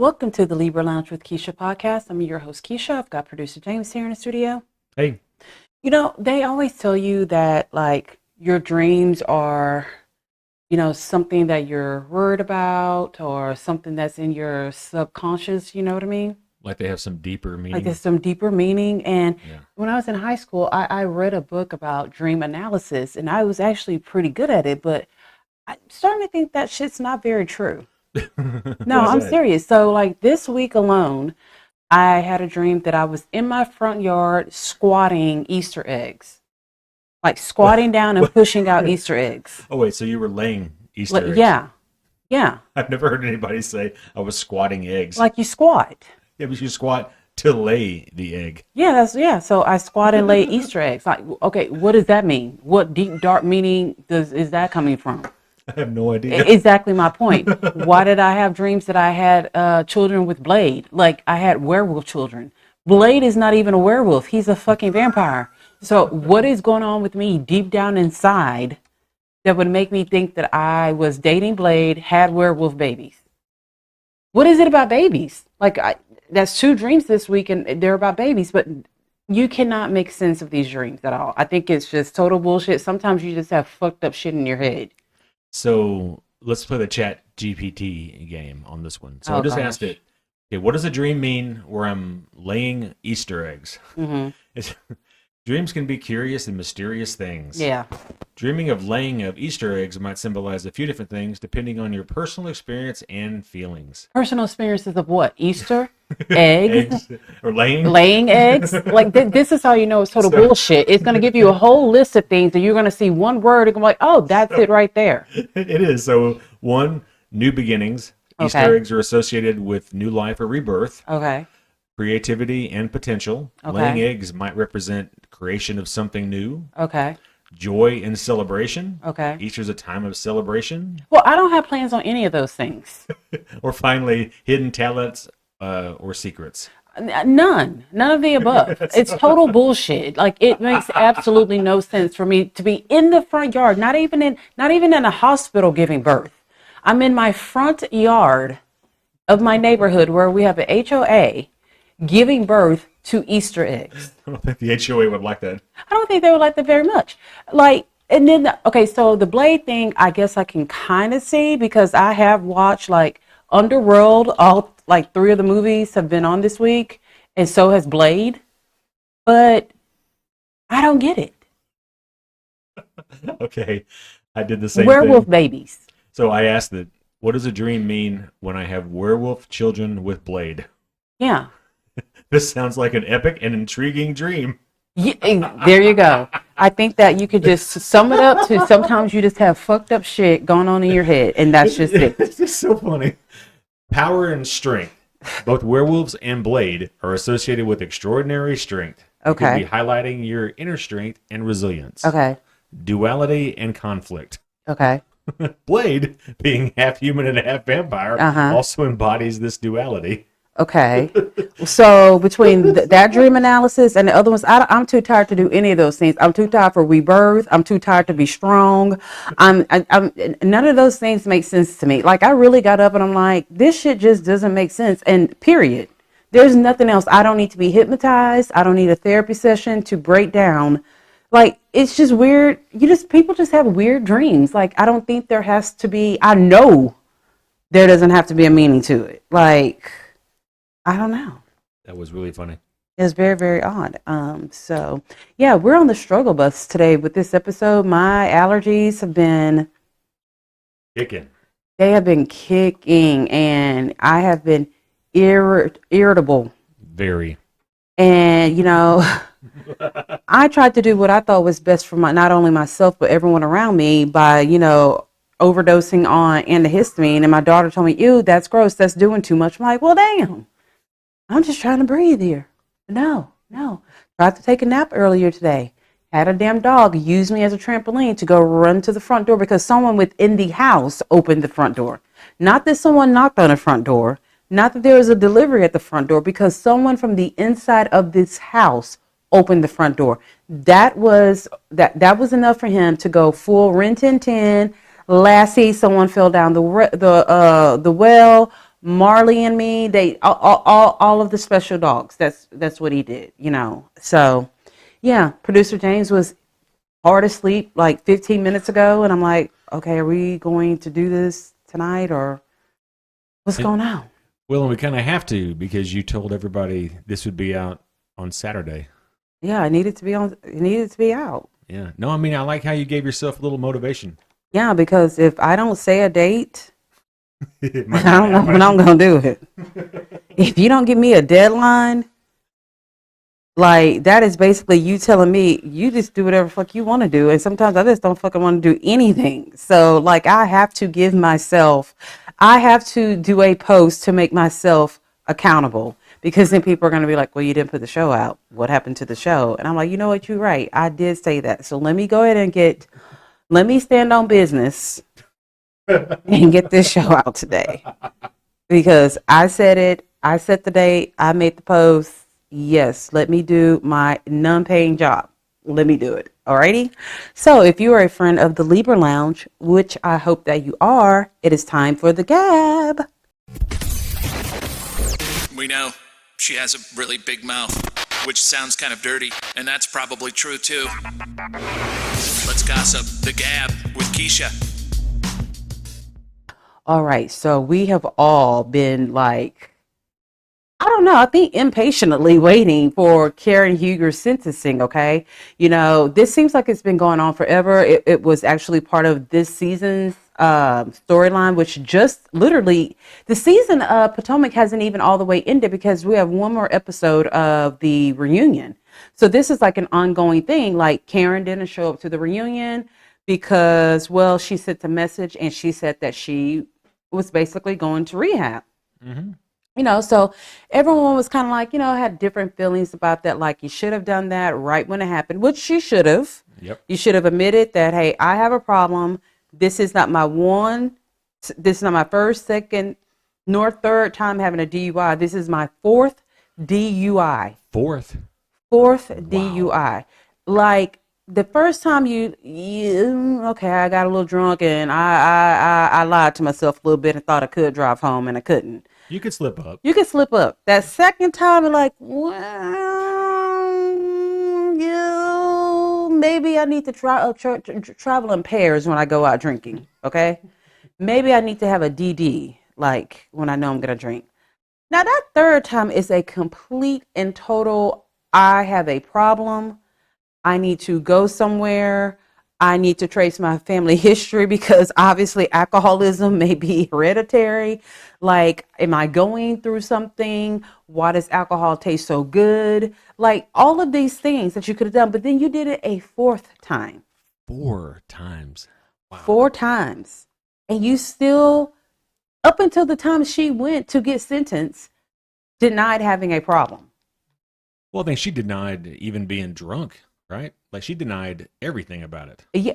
Welcome to the Libra Lounge with Keisha podcast. I'm your host, Keisha. I've got producer James here in the studio. Hey. You know, they always tell you that, like, your dreams are, something that you're worried about or something that's in your subconscious, you know what I mean? Like they have some deeper Like meaning. there's some deeper meaning. And Yeah. when I was in high school, I read a book about dream analysis, and I was actually pretty good at it, but I'm starting to think that shit's not very true. No, Why is I'm that? serious. So, like, this week alone, I had a dream that I was in my front yard squatting Easter eggs, like squatting down and What? pushing out Easter eggs. Oh wait, so you were laying Like, Easter eggs? yeah, yeah, I've never heard anybody say I was squatting eggs. like you squat. Yeah, but you squat to lay the egg. Yeah. So I squat and lay Easter eggs. Like, okay, what does that mean? What deep, dark meaning is that coming from? I have no idea. Exactly my point. Why did I have dreams that I had children with Blade? Like I had werewolf children. Blade is not even a werewolf. He's a fucking vampire. So what is going on with me deep down inside that would make me think that I was dating Blade, had werewolf babies? What is it about babies? That's two dreams this week and they're about babies, but you cannot make sense of these dreams at all. I think it's just total bullshit. Sometimes you just have fucked up shit in your head. So let's play the chat GPT game on this one. So I Oh, just gosh. asked it, okay, what does a dream mean where I'm laying Easter eggs? Hmm. Dreams can be curious and mysterious things. Yeah. Dreaming of laying of Easter eggs might symbolize a few different things depending on your personal experience and feelings. Personal experiences of what? Easter? Eggs? Eggs or laying? Laying eggs? Like, this is how you know it's total So- bullshit. It's going to give you a whole list of things and you're going to see one word and go like, oh, that's it right there. It is. So, one, new beginnings. Easter Okay. eggs are associated with new life or rebirth, Okay. creativity, and potential. Okay. Laying eggs might represent creation of something new, Okay. joy and celebration. Okay. Easter's a time of celebration. Well, I don't have plans on any of those things. Or finally, hidden talents or secrets. None of the above. It's total bullshit. Like it makes absolutely no sense for me to be in the front yard, not even in a hospital giving birth. I'm in my front yard of my neighborhood where we have an HOA giving birth to Easter eggs. I don't think the HOA would like that. I don't think they would like that very much. Like, and then, okay, so the Blade thing, I guess I can kind of see because I have watched like Underworld, all like 3 of the movies have been on this week, and so has Blade, but I don't get it. Okay, I did the same Werewolf thing. babies. So I asked it, what does a dream mean when I have werewolf children with Blade? Yeah. This sounds like an epic and intriguing dream. There you go. I think that you could just sum it up to sometimes you just have fucked up shit going on in your head, and that's just it. It's just so funny. Power and strength. Both werewolves and Blade are associated with extraordinary strength. It could Okay. be highlighting your inner strength and resilience. Okay. Duality and conflict. Okay. Blade, being half human and half vampire, Uh-huh. also embodies this duality. Okay. So between that dream analysis and the other ones, I'm too tired to do any of those things. I'm too tired for rebirth. I'm too tired to be strong. I'm none of those things make sense to me. Like I really got up and I'm like, this shit just doesn't make sense. And period. There's nothing else. I don't need to be hypnotized. I don't need a therapy session to break down. Like it's just weird. People just have weird dreams. Like I don't think there has to be. I know there doesn't have to be a meaning to it. Like. I don't know. That was really funny. It's very, very odd. So yeah, we're on the struggle bus today with this episode. My allergies have been Kicking. kicking and I have been irritable. Very. And I tried to do what I thought was best for not only myself but everyone around me by, overdosing on antihistamine. And my daughter told me, ew, that's gross. That's doing too much. I'm like, well, damn. I'm just trying to breathe here. No. Tried to take a nap earlier today. Had a damn dog use me as a trampoline to go run to the front door because someone within the house opened the front door. Not that someone knocked on the front door. Not that there was a delivery at the front door, because someone from the inside of this house opened the front door. That was enough for him to go full Rin Tin Tin. Lassie, someone fell down the well. Marley and me, they all of the special dogs. That's what he did, you know. So, yeah, producer James was hard asleep like 15 minutes ago, and I'm like, okay, are we going to do this tonight or what's And, going on? well, and we kind of have to because you told everybody this would be out on Saturday. Yeah, I needed to be on. It needed to be out. Yeah. No, I mean, I like how you gave yourself a little motivation. Yeah, because if I don't say a date, It I might not don't know when happen. I'm gonna do it. If you don't give me a deadline, like that is basically you telling me you just do whatever fuck you want to do, and sometimes I just don't fucking want to do anything. So like I have to give myself, I have to do a post to make myself accountable because then people are gonna be like, well, you didn't put the show out. What happened to the show? And I'm like, you know what, you're right. I did say that. So let me go ahead and let me stand on business and get this show out today because I said it. I set the date. I made the post. Yes, let me do my non-paying job. Let me do it. Alrighty. So if you are a friend of the Libra Lounge, which I hope that you are, it is time for the gab. We know she has a really big mouth, which sounds kind of dirty, and that's probably true too. Let's gossip. The Gab with Keisha. All right. So we have all been like, I don't know. I think impatiently waiting for Karen Huger's sentencing. Okay, you know this seems like it's been going on forever. It was actually part of this season's storyline, which just literally the season of Potomac hasn't even all the way ended because we have one more episode of the reunion. So this is like an ongoing thing. Like Karen didn't show up to the reunion because, well, she sent a message and she said that she was basically going to rehab. Mm-hmm. You know, so everyone was kind of like, you know, had different feelings about that. Like, you should have done that right when it happened, which she should have. Yep. You should have admitted that, hey, I have a problem. This is not my this is not my first, second, nor third time having a DUI. This is my fourth DUI. Fourth. Fourth Wow. DUI. Like, the first time okay, I got a little drunk and I lied to myself a little bit and thought I could drive home and I couldn't. You could slip up. You can slip up. That second time, you're like, well, maybe I need to travel in pairs when I go out drinking. Okay, maybe I need to have a DD like when I know I'm gonna drink. Now that third time is a complete and total. I have a problem. I need to go somewhere. I need to trace my family history because obviously alcoholism may be hereditary. Like, am I going through something? Why does alcohol taste so good? Like, all of these things that you could have done, but then you did it a fourth time. 4 times. Wow. 4 times. And you still, up until the time she went to get sentenced, denied having a problem. Well, I think she denied even being drunk, right? Like she denied everything about it. Yeah.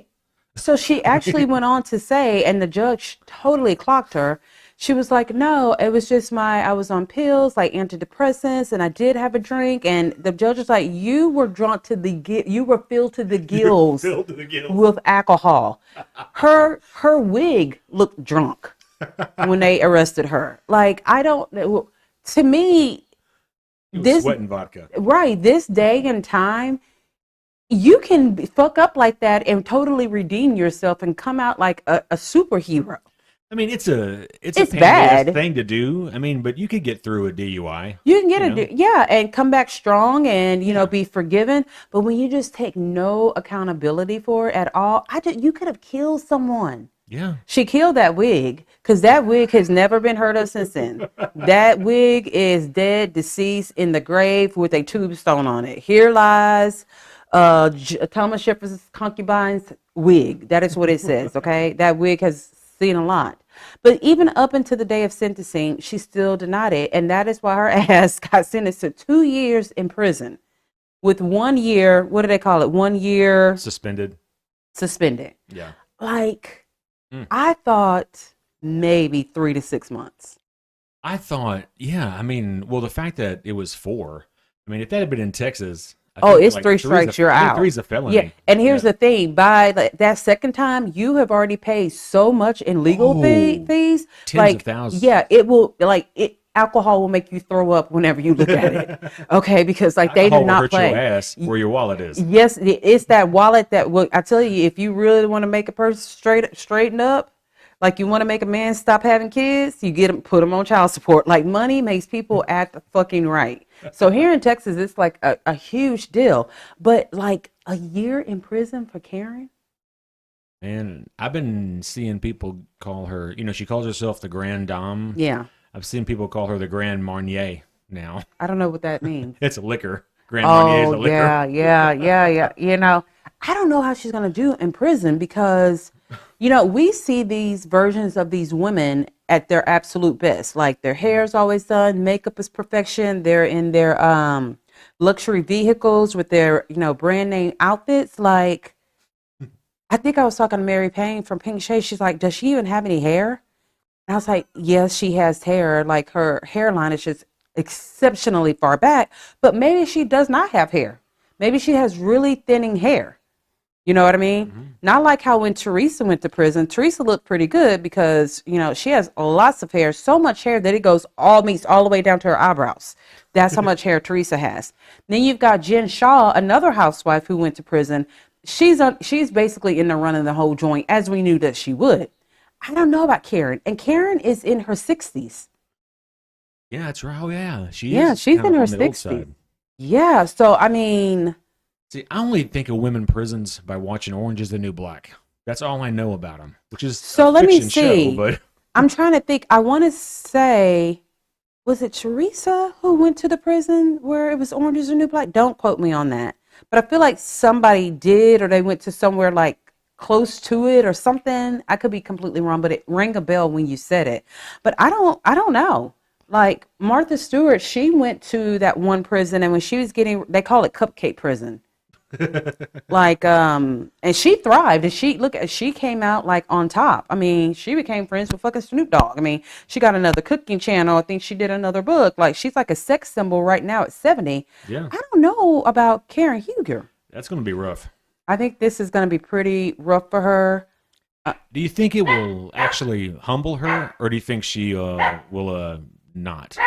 So she actually went on to say, and the judge totally clocked her. She was like, no, it was just I was on pills, like antidepressants, and I did have a drink. And the judge was like, you were drunk to you were filled to the gills, Filled to the gills with alcohol. Her wig looked drunk when they arrested her. Like, I don't know. To me, this sweating vodka. Right, this day and time, you can fuck up like that and totally redeem yourself and come out like a superhero. I mean, it's a It's pain bad thing to do. I mean, but you could get through a DUI. You can get yeah, and come back strong and be forgiven. But when you just take no accountability for it at all, you could have killed someone. Yeah. She killed that wig because that wig has never been heard of since then. That wig is dead, deceased, in the grave with a tombstone on it. Here lies Thomas Jefferson's concubine's wig. That is what it says, okay? That wig has seen a lot. But even up until the day of sentencing, she still denied it. And that is why her ass got sentenced to 2 years in prison with 1 year, what do they call it? 1 year Suspended. Yeah. Like, I thought maybe 3 to 6 months. I thought, yeah. I mean, well, the fact that it was 4. I mean, if that had been in Texas, Oh, think, it's like, 3 three's strikes, you're I think out. three's a felony. Yeah, and here's Yeah. the thing: by that second time, you have already paid so much in legal Oh, fees. tens of Like, thousands. yeah, it will. Like, alcohol will make you throw up whenever you look at it. Okay, because like they do Alcohol will not hurt your play. ass where your wallet is. Yes, it's that wallet that will. I tell you, if you really want to make a person straighten up, like you want to make a man stop having kids, you get him, put him on child support. Like money makes people act fucking right. So here in Texas, it's like a huge deal. But like a year in prison for Karen? And I've been seeing people call her, she calls herself the Grand Dame. Yeah, I've seen people call her the Grand Marnier now. I don't know what that means. It's a liquor. Grand Marnier is Oh a liquor. yeah. I don't know how she's gonna do in prison because, we see these versions of these women at their absolute best. Like their hair is always done, makeup is perfection. They're in their luxury vehicles with their brand name outfits. Like I think I was talking to Mary Payne from Pink Shade. She's like, does she even have any hair? And I was like, yes, she has hair. Like her hairline is just exceptionally far back, but maybe she does not have hair. Maybe she has really thinning hair. You know what I mean? Mm-hmm. Not like how when Teresa went to prison, Teresa looked pretty good because, she has lots of hair, so much hair that it meets all the way down to her eyebrows. That's how much hair Teresa has. Then you've got Jen Shaw, another housewife who went to prison. She's basically in the run of the whole joint, as we knew that she would. I don't know about Karen. And Karen is in her 60s. Yeah, that's right. Oh, yeah. She Yeah, is she's kind in of her on the old 60s. side. Yeah, so I mean, See, I only think of women prisons by watching Orange is the New Black. That's all I know about them, which is so a let me fiction see. show, but I'm trying to think. I want to say, was it Teresa who went to the prison where it was Orange is the New Black? Don't quote me on that. But I feel like somebody did, or they went to somewhere like close to it or something. I could be completely wrong, but it rang a bell when you said it. But I don't know. Like Martha Stewart, she went to that one prison, and when she was they call it cupcake prison. Like and she thrived, and she came out like on top. I mean, she became friends with fucking Snoop Dogg. I mean, she got another cooking channel. I think she did another book. Like she's like a sex symbol right now at 70. yeah, I don't know about Karen Huger. that's going to be rough. I think this is going to be pretty rough for her. Do you think it will actually humble her, or do you think she will not?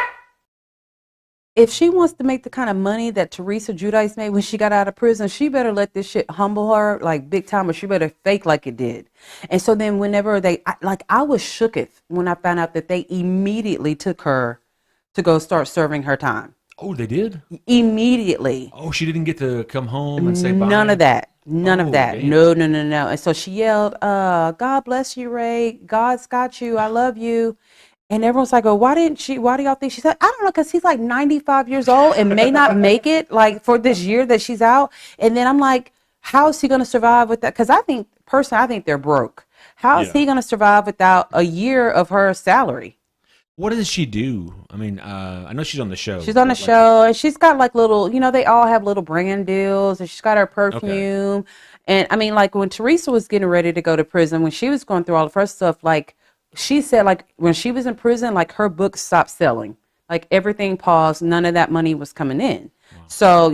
If she wants to make the kind of money that Teresa Giudice made when she got out of prison, she better let this shit humble her like big time, or she better fake like it did. And so then whenever I was shooketh when I found out that they immediately took her to go start serving her time. Oh, they did? Immediately. Oh, she didn't get to come home and say bye? None of that. None of Oh, that. damn. No. And so she yelled, God bless you, Ray. God's got you. I love you. And everyone's like, oh, why do y'all think she's like, I don't know, because he's like 95 years old and may not make it like for this year that she's out. And then I'm like, how is he going to survive with that? Because I think they're broke. How is Yeah. he going to survive without a year of her salary? What does she do? I mean, I know she's on the show. She's on the but, like, show, and she's got like little, they all have little brand deals, and she's got her perfume. And I mean, like when Teresa was getting ready to go to prison, when she was going through all of her stuff, like she said, like when she was in prison, like her books stopped selling, like everything paused, none of that money was coming in. Wow. So,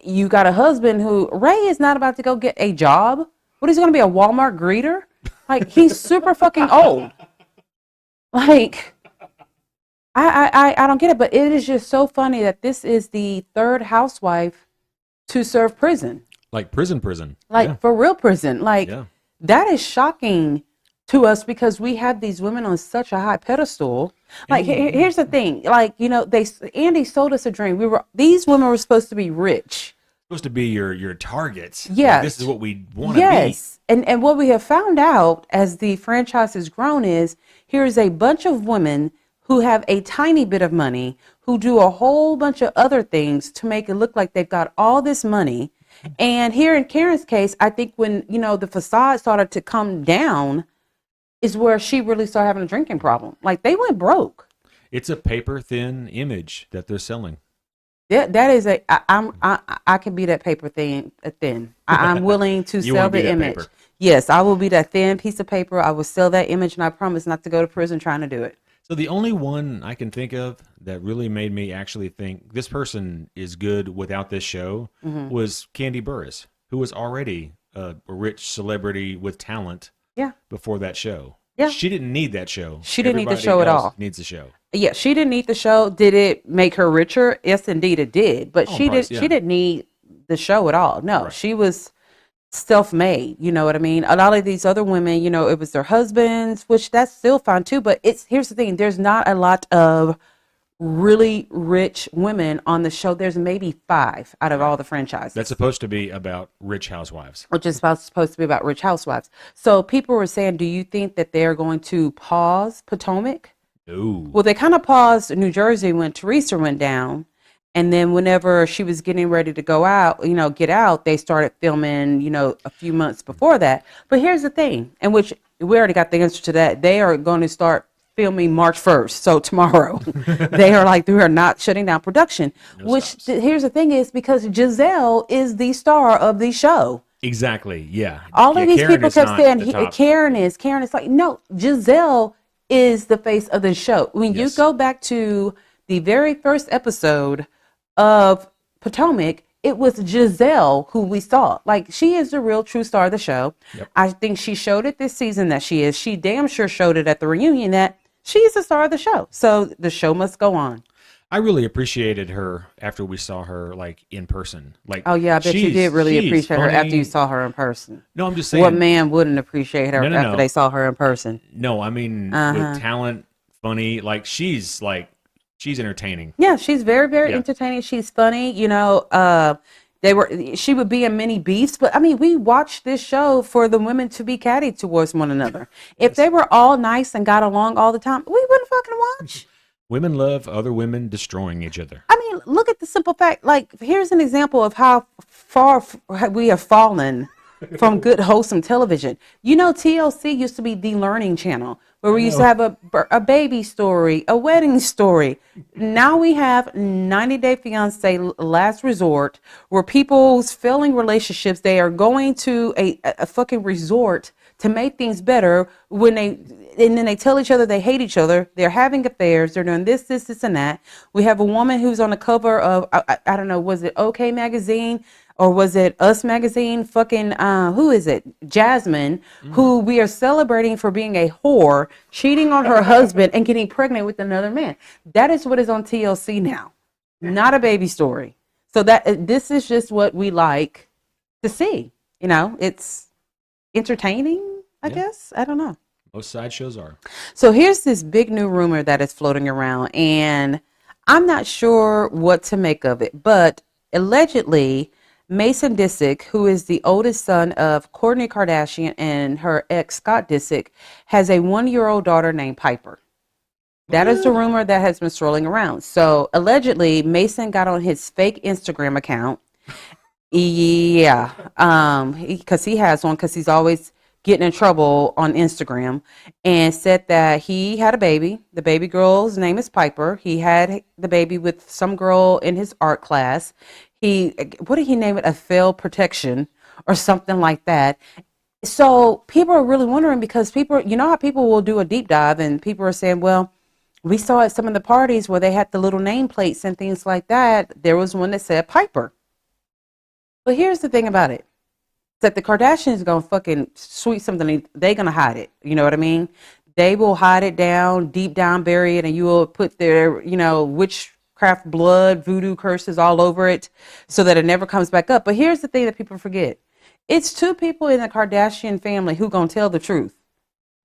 you got a husband who, Ray is not about to go get a job. What is he going to be, a Walmart greeter? Like he's super fucking old. Like, I don't get it, but it is just so funny that this is the third housewife to serve prison. Like prison. Like Yeah. for real prison. Like Yeah. that is shocking to us because we have these women on such a high pedestal. Like here's the thing, like Andy sold us a dream. These women were supposed to be rich. Supposed to be your targets. Yes. Like, this is what we want to Yes. And what we have found out as the franchise has grown is here's a bunch of women who have a tiny bit of money, who do a whole bunch of other things to make it look like they've got all this money. And here in Karen's case, I think when, the facade started to come down is where she really started having a drinking problem. Like they went broke. be. It's a paper thin image that they're selling. That is I can be that paper thin. I'm willing to You sell wanna be the that image. paper. Yes, I will be that thin piece of paper. I will sell that image, and I promise not to go to prison trying to do it. So the only one I can think of that really made me actually think this person is good without this show was Candy Burris, who was already a rich celebrity with talent Yeah. before that show. Yeah. She didn't need that show. She didn't need the Everybody show at else all. Needs the show. Yeah, she didn't need the show. Did it make her richer? Yes, indeed, it did. But Oh, price, yeah. she didn't need the show at all. No, Right. she was self-made. You know what I mean? A lot of these other women, you know, it was their husbands, which that's still fine too. But here's the thing: there's not a lot of really rich women on the show. There's maybe 5 out of all the franchises. That's supposed to be about rich housewives. which is supposed to be about rich housewives. So people were saying, do you think that they're going to pause Potomac? Ooh. Well, they kind of paused New Jersey when Teresa went down. And then whenever she was getting ready to go out, you know, get out, they started filming, you know, a few months before that. But here's the thing, in which we already got the answer to that. They are going to start filming March 1st. So tomorrow, they are not shutting down production, here's the thing is because Giselle is the star of the show. Exactly. Yeah. All of these Karen people is kept not saying the top. Karen is like, no, Giselle is the face of the show. When you Yes. go back to the very first episode of Potomac, it was Giselle who we saw. Like, she is the real true star of the show. Yep. I think she showed it this season that she is. She damn sure showed it at the reunion that she's the star of the show. So the show must go on. I really appreciated her after we saw her like in person. Like, Oh yeah, I bet you did really she's appreciate her after funny. you saw her in person. No, I'm just saying. What man wouldn't appreciate her No, after no. they saw her in person? No, I mean with talent, funny. She's entertaining. Yeah, she's very, very Yeah. entertaining. She's funny. You know, she would be in many beefs, but I mean, we watched this show for the women to be catty towards one another. If they were all nice and got along all the time, we wouldn't fucking watch. Women love other women destroying each other. I mean, look at the simple fact. Like, here's an example of how far we have fallen from good, wholesome television. You know, TLC used to be the learning channel where we used to have a baby story, a wedding story. Now we have 90 Day Fiance Last Resort, where people's failing relationships, they are going to a fucking resort to make things better and then they tell each other they hate each other. They're having affairs. They're doing this, and that. We have a woman who's on the cover of, I don't know, was it OK Magazine or was it Us Magazine? Fucking, who is it? Jasmine, who we are celebrating for being a whore, cheating on her husband and getting pregnant with another man. That is what is on TLC now, not a baby story. So this is just what we like to see. You know, it's entertaining, I guess. I don't know. Most side shows are. So here's this big new rumor that is floating around, and I'm not sure what to make of it, but allegedly Mason Disick, who is the oldest son of Kourtney Kardashian and her ex Scott Disick, has a 1-year-old daughter named Piper. That is the rumor that has been swirling around. So allegedly Mason got on his fake Instagram account. Yeah, because he has one, because he's always getting in trouble on Instagram, and said that he had a baby. The baby girl's name is Piper. He had the baby with some girl in his art class. What did he name it? A failed protection or something like that. So people are really wondering, because people, you know how people will do a deep dive and people are saying, well, we saw at some of the parties where they had the little nameplates and things like that. There was one that said Piper. But here's the thing about it. That the Kardashians gonna fucking sweep something, they gonna hide it. You know what I mean? They will hide it down, deep down, bury it, and you will put their, you know, witchcraft blood, voodoo curses all over it so that it never comes back up. But here's the thing that people forget. It's 2 people in the Kardashian family who gonna tell the truth.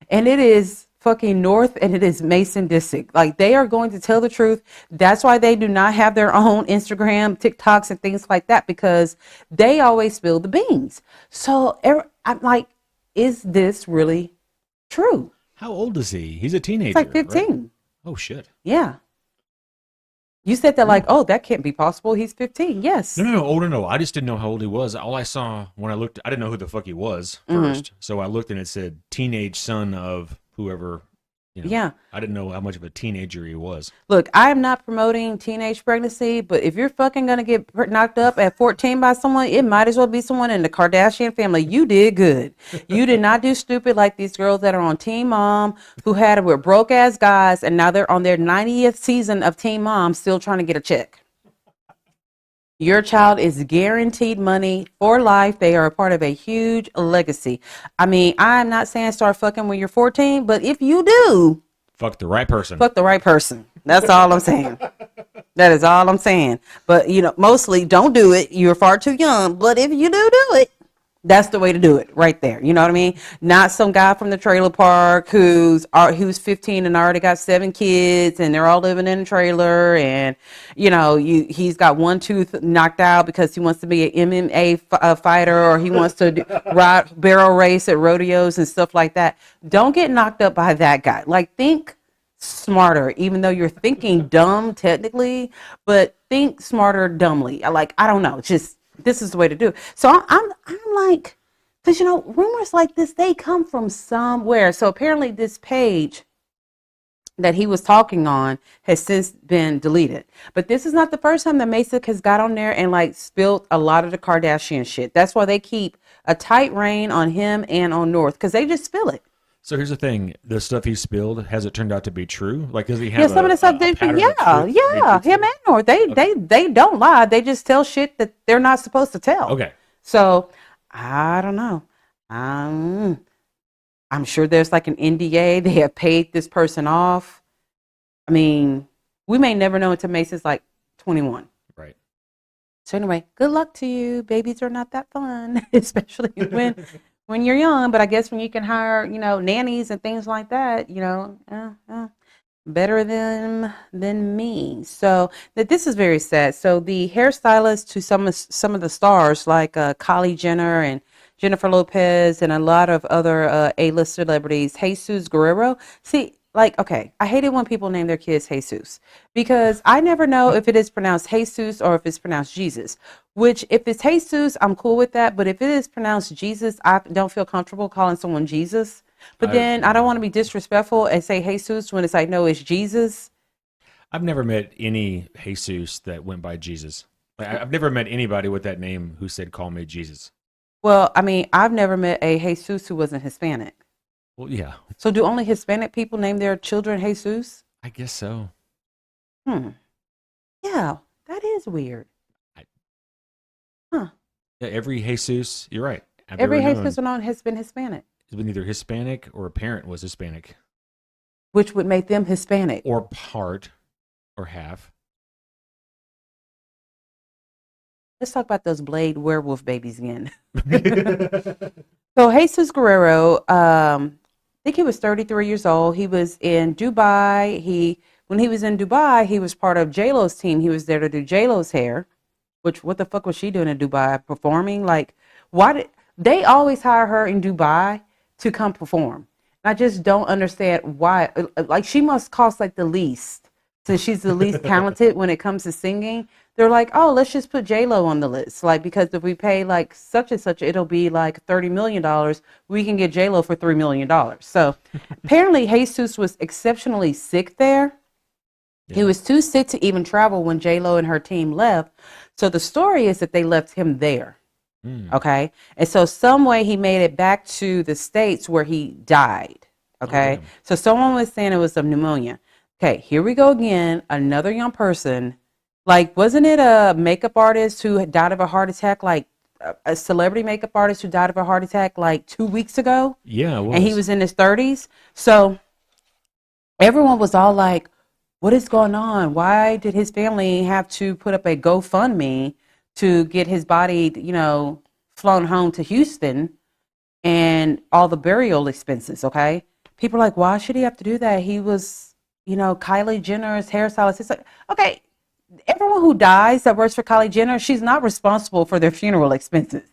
And it is fucking North and it is Mason Disick. Like, they are going to tell the truth. That's why they do not have their own Instagram, TikToks, and things like that, because they always spill the beans. So I'm like, is this really true? How old is he? He's a teenager. It's like 15. Right? Oh, shit. Yeah. You said that like, oh, that can't be possible. He's 15. Yes. No, older, no. I just didn't know how old he was. All I saw when I looked, I didn't know who the fuck he was first. So I looked and it said teenage son of whoever Yeah. I didn't know how much of a teenager he was. Look, I am not promoting teenage pregnancy, but if you're fucking gonna get knocked up at 14 by someone, it might as well be someone in the Kardashian family. You did good. You did not do stupid like these girls that are on Teen Mom who had it with broke ass guys, and now they're on their 90th season of Teen Mom, still trying to get a check. Your child is guaranteed money for life. They are a part of a huge legacy. I mean, I'm not saying start fucking when you're 14, but if you do, Fuck the right person. fuck the right person. That's all I'm saying. That is all I'm saying. But, mostly don't do it. You're far too young. But if you do it, that's the way to do it right there. You know what I mean? Not some guy from the trailer park who's 15 and already got 7 kids and they're all living in a trailer, and he's got one tooth knocked out because he wants to be an MMA fighter, or he wants to ride barrel race at rodeos and stuff like that. Don't get knocked up by that guy. Like, think smarter, even though you're thinking dumb technically, but think smarter dumbly. I don't know, just this is the way to do it. So I'm like, because rumors like this, they come from somewhere. So apparently this page that he was talking on has since been deleted. But this is not the first time that Mesa has got on there and spilled a lot of the Kardashian shit. That's why they keep a tight rein on him and on North, because they just spill it. So here's the thing: the stuff he spilled, has it turned out to be true? Does he have some of the stuff him and North, they don't lie. They just tell shit that they're not supposed to tell. Okay. So I don't know. I'm sure there's an NDA. They have paid this person off. I mean, we may never know until Mace's 21. Right. So anyway, good luck to you. Babies are not that fun, especially when you're young. But I guess when you can hire, nannies and things like that, better than me. So this is very sad. So the hairstylist to some of the stars like Kylie Jenner and Jennifer Lopez and a lot of other A-list celebrities, Jesus Guerrero. See, okay, I hate it when people name their kids Jesus, because I never know if it is pronounced Jesus or if it's pronounced Jesus. Which, if it's Jesus, I'm cool with that. But if it is pronounced Jesus, I don't feel comfortable calling someone Jesus. But then I don't want to be disrespectful and say Jesus when it's no, it's Jesus. I've never met any Jesus that went by Jesus. I've never met anybody with that name who said, "Call me Jesus." Well, I mean, I've never met a Jesus who wasn't Hispanic. Well, yeah. So do only Hispanic people name their children Jesus? I guess so. Yeah, that is weird. Yeah, every Jesus, you're right. Every Jesus has been Hispanic. Has been either Hispanic or a parent was Hispanic. Which would make them Hispanic. Or part or half. Let's talk about those Blade werewolf babies again. So Jesus Guerrero, I think he was 33 years old. He was in Dubai. When he was in Dubai, he was part of J-Lo's team. He was there to do J-Lo's hair. Which, what the fuck was she doing in Dubai? Performing? Why did they always hire her in Dubai to come perform? And I just don't understand why. She must cost the least, since she's the least talented when it comes to singing. They're oh, let's just put J-Lo on the list. Because if we pay such and such, it'll be $30 million. We can get J-Lo for $3 million. So apparently Jesus was exceptionally sick there. Yeah. He was too sick to even travel when J-Lo and her team left. So the story is that they left him there. Okay. And so some way he made it back to the States where he died. Okay. So someone was saying it was of pneumonia. Okay. Here we go again. Another young person. Wasn't it a makeup artist who had died of a heart attack? A celebrity makeup artist who died of a heart attack 2 weeks ago? Yeah, it was. And he was in his 30s. So everyone was all what is going on? Why did his family have to put up a GoFundMe to get his body, flown home to Houston and all the burial expenses? Okay. People are why should he have to do that? He was, Kylie Jenner's hairstylist. It's okay. Everyone who dies that works for Kylie Jenner, she's not responsible for their funeral expenses.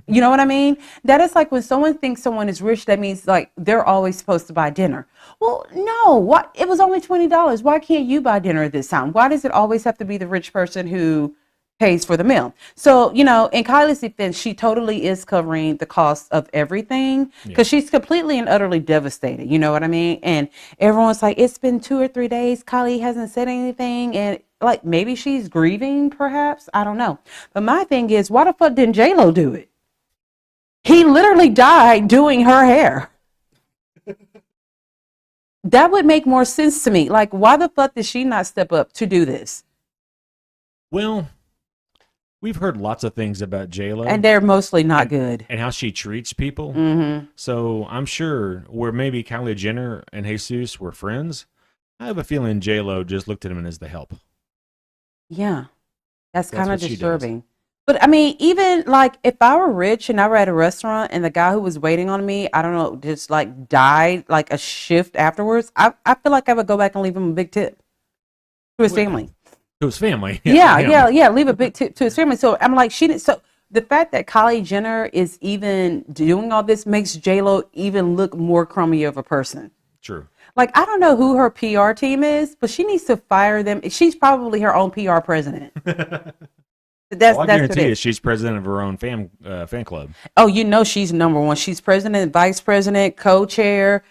You know what I mean? That is when someone thinks someone is rich, that means they're always supposed to buy dinner. Well, no, what? It was only $20. Why can't you buy dinner at this time? Why does it always have to be the rich person who pays for the meal. So, you know, in Kylie's defense, she totally is covering the cost of everything because she's completely and utterly devastated. You know what I mean? And everyone's like, it's been 2 or 3 days. Kylie hasn't said anything. And like, maybe she's grieving, perhaps. I don't know. But my thing is, why the fuck didn't J-Lo do it? He literally died doing her hair. That would make more sense to me. Like, why the fuck did she not step up to do this? Well, we've heard lots of things about J-Lo. And they're mostly not good. And how she treats people. Mm-hmm. So I'm sure where maybe Kylie Jenner and Jesus were friends, I have a feeling J-Lo just looked at him as the help. Yeah. That's kind of what she disturbing. But I mean, even like if I were rich and I were at a restaurant and the guy who was waiting on me, I don't know, just like died like a shift afterwards, I feel like I would go back and leave him a big tip to his family. To his family. Yeah. Leave a big tip to his family. So I'm like, so the fact that Kylie Jenner is even doing all this makes J-Lo even look more crummy of a person. True. Like, I don't know who her PR team is, but she needs to fire them. She's probably her own PR president. That's I guarantee you she's president of her own fan club. Oh, you know she's number one. She's president, vice president, co-chair,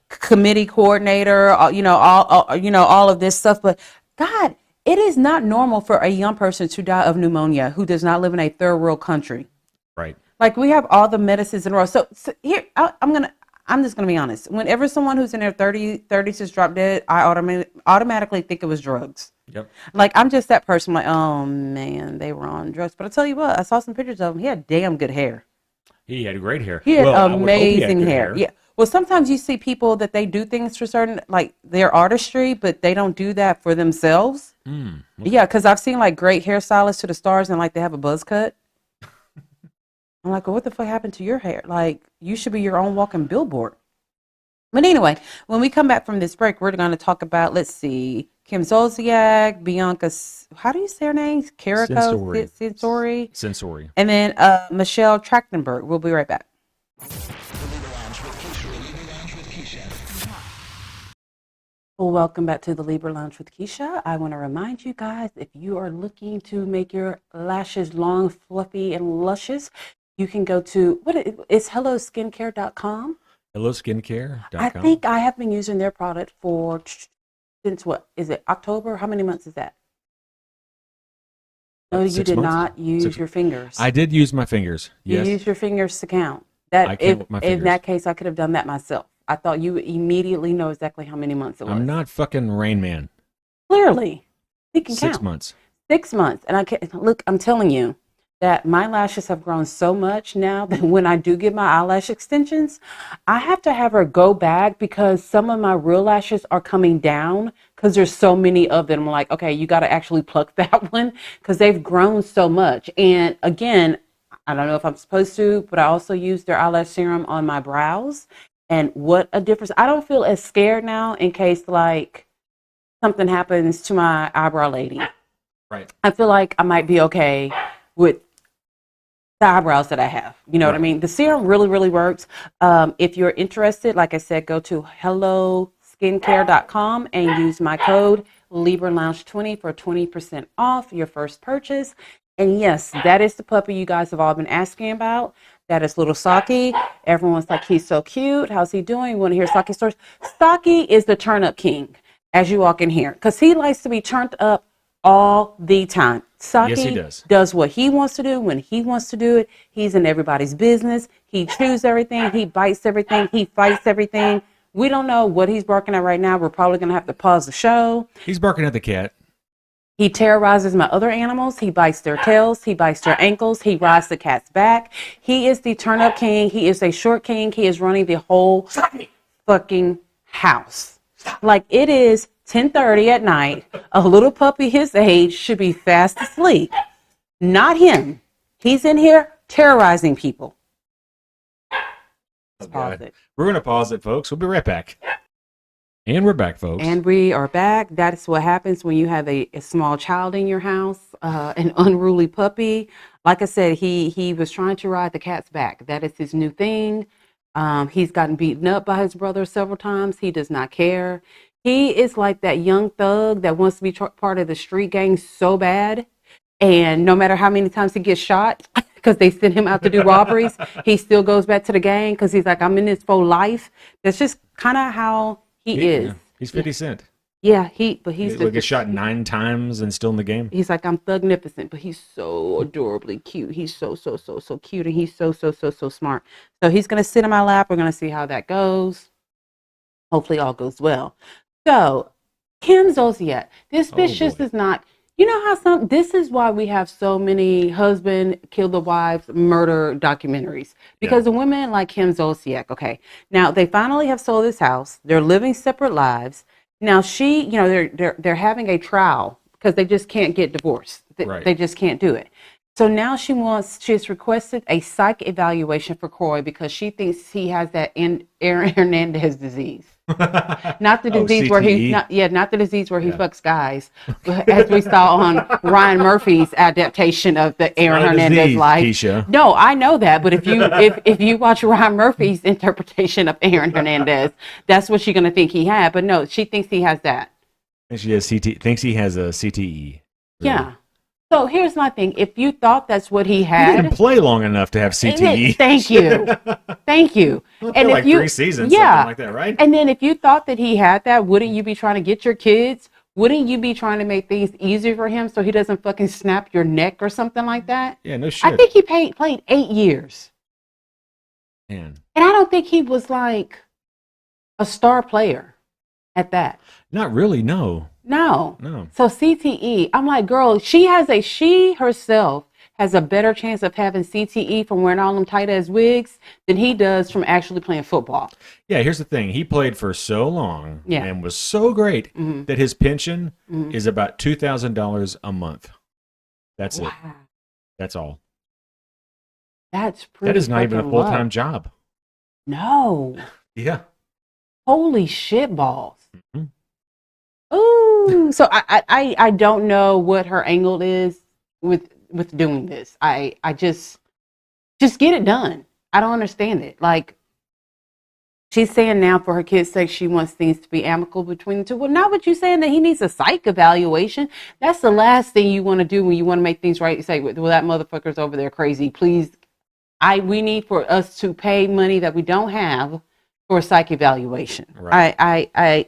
committee coordinator. All of this stuff. But God, it is not normal for a young person to die of pneumonia who does not live in a third world country. Right. Like we have all the medicines in a row. So here I'm just gonna be honest. Whenever someone who's in their 30s is dropped dead, I automatically think it was drugs. Yep. Like I'm just that person. Like, oh man, they were on drugs. But I tell you what, I saw some pictures of him. He had damn good hair. He had great hair. He had amazing hair. Yeah. Well, sometimes you see people that they do things for certain, like their artistry, but they don't do that for themselves. Okay. Yeah, because I've seen like great hairstylists to the stars, and like they have a buzz cut. I'm like, well, what the fuck happened to your hair? Like, you should be your own walking billboard. But anyway, when we come back from this break, we're going to talk about, let's see, Kim Zolciak, Bianca, how do you say her name? Carrico? Sensori. And then Michelle Trachtenberg. We'll be right back. Well, welcome back to the Libra Lounge with Keisha. I want to remind you guys, if you are looking to make your lashes long, fluffy, and luscious, you can go to, it's helloskincare.com. Helloskincare.com. I think I have been using their product since what? Is it October? How many months is that? No, you did not use your fingers. I did use my fingers. Yes. You used your fingers to count. In that case, I could have done that myself. I thought you would immediately know exactly how many months it was. I'm not fucking Rain Man. Clearly. He can count. 6 months. 6 months. And look, I'm telling you that my lashes have grown so much now that when I do get my eyelash extensions, I have to have her go back because some of my real lashes are coming down because there's so many of them. I'm like, okay, you got to actually pluck that one because they've grown so much. And again, I don't know if I'm supposed to, but I also use their eyelash serum on my brows. And what a difference. I don't feel as scared now in case like something happens to my eyebrow lady. Right. I feel like I might be okay with the eyebrows that I have. You know what I mean? The serum really, really works. If you're interested, like I said, go to helloskincare.com and use my code LibraLounge20 for 20% off your first purchase. And yes, that is the puppy you guys have all been asking about. That is little Saki. Everyone's like, he's so cute. How's he doing? You want to hear Saki's stories? Saki is the turn up king as you walk in here because he likes to be turned up all the time. Saki does what he wants to do when he wants to do it. He's in everybody's business. He chews everything. He bites everything. He fights everything. We don't know what he's barking at right now. We're probably going to have to pause the show. He's barking at the cat. He terrorizes my other animals. He bites their tails. He bites their ankles. He rides the cat's back. He is the turn-up king. He is a short king. He is running the whole fucking house. Like it is 10:30 at night. A little puppy his age should be fast asleep. Not him. He's in here terrorizing people. Let's pause it. We're going to pause it, folks. We'll be right back. And we're back, folks. And we are back. That's what happens when you have a small child in your house, an unruly puppy. Like I said, he was trying to ride the cat's back. That is his new thing. He's gotten beaten up by his brother several times. He does not care. He is like that young thug that wants to be part of the street gang so bad. And no matter how many times he gets shot, because they send him out to do robberies, he still goes back to the gang because he's like, I'm in this for life. That's just kind of how he is. Yeah, he's 50 Cent. Yeah, he's He gets shot 9 times and still in the game. He's like, I'm thugnificent, but he's so adorably cute. He's so cute, and he's so smart. So he's gonna sit in my lap. We're gonna see how that goes. Hopefully, all goes well. So Kim Zolciak, this bitch just is not. You know how this is why we have so many husband kill the wives murder documentaries, because the women like Kim Zolciak. Okay, now they finally have sold this house. They're living separate lives. Now they're having a trial because they just can't get divorced. They just can't do it. So now she's requested a psych evaluation for Croy because she thinks he has that Aaron Hernandez disease. Not the disease where not the disease where he fucks guys, as we saw on Ryan Murphy's adaptation of the Aaron Hernandez life. Keisha. No, I know that, but if you watch Ryan Murphy's interpretation of Aaron Hernandez, that's what she's gonna think he had. But no, she thinks he has that. And she has thinks he has a CTE. Really. Yeah. So here's my thing. If you thought that's what he He had, didn't play long enough to have CTE. Thank you. Thank you. And like 3 seasons, something like that, right? And then if you thought that he had that, wouldn't you be trying to get your kids? Wouldn't you be trying to make things easier for him so he doesn't fucking snap your neck or something like that? Yeah, no shit. I think he played 8 years. Man. And I don't think he was like a star player at that. Not really, no. No. No. So CTE, I'm like, girl, she herself has a better chance of having CTE from wearing all them tight ass wigs than he does from actually playing football. Yeah, here's the thing. He played for so long and was so great that his pension is about $2,000 a month. That's it. That's all. That's pretty. That is not even a full-time job. No. Yeah. Holy shit balls. Mm-hmm. Ooh. So I don't know what her angle is with doing this. I just get it done. I don't understand it. Like, she's saying now for her kids' sake, she wants things to be amicable between the two. Well, not what you saying that he needs a psych evaluation. That's the last thing you want to do when you want to make things right. You say, well, that motherfucker's over there crazy. Please, we need for us to pay money that we don't have for a psych evaluation. Right. I